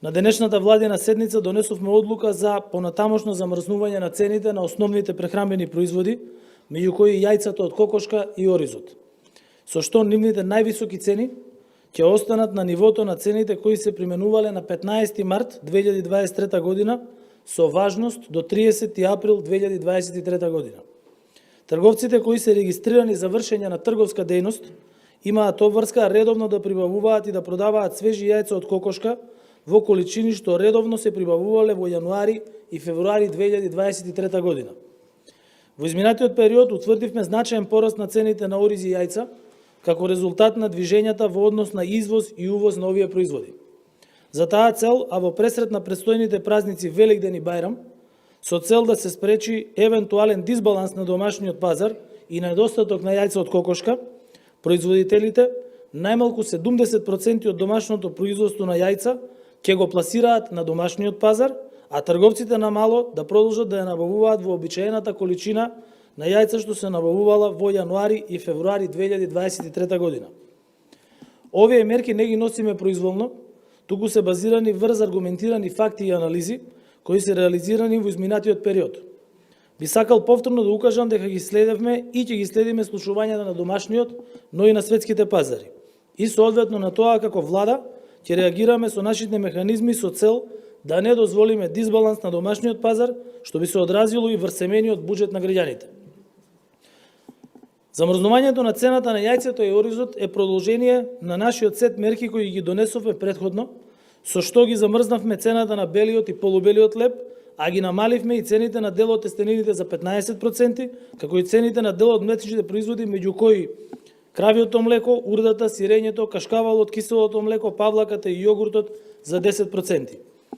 На денешната владина седница донесовме одлука за понатамошно замрзнување на цените на основните прехранбени производи, меѓу кои јајцата од кокошка и оризот, со што нивните највисоки цени ќе останат на нивото на цените кои се применувале на 15 март 2023 година со важност до 30 април 2023 година. Трговците кои се регистрирани за вршење на трговска дејност имаат обврска редовно да прибавуваат и да продаваат свежи јајца од кокошка во количини што редовно се прибавувале во јануари и февруари 2023 година. Во изминатиот период утврдивме значаен пораст на цените на ориз и јајца како резултат на движењата во однос на извоз и увоз на овие производи. За таа цел, а во пресрет на предстојните празници Великден и Бајрам, со цел да се спречи евентуален дисбаланс на домашниот пазар и недостаток на јајца од кокошка, производителите најмалку 70% од домашното производство на јајца ќе го пласираат на домашниот пазар, а трговците на мало да продолжат да ја набавуваат во обичаената количина на јајца што се набавувала во јануари и февруари 2023 година. Овие мерки не ги носиме произволно, туку се базирани врз аргументирани факти и анализи кои се реализирани во изминатиот период. Би сакал повторно да укажам дека ги следевме и ќе ги следиме случувањата на домашниот, но и на светските пазари. И соодветно на тоа како влада ќе реагираме со нашите механизми со цел да не дозволиме дисбаланс на домашниот пазар, што би се одразило и врз семејниот буџет на граѓаните. Замрзнувањето на цената на јајцето и оризот е продолжение на нашиот сет мерки кои ги донесовме претходно, со што ги замрзнавме цената на белиот и полубелиот леб, а ги намаливме и цените на дел од тестенините за 15%, како и цените на дел од млечните производи, меѓу кои кравиото млеко, урдата, сирењето, кашкавалот, киселото млеко, павлаката и јогуртот за 10%.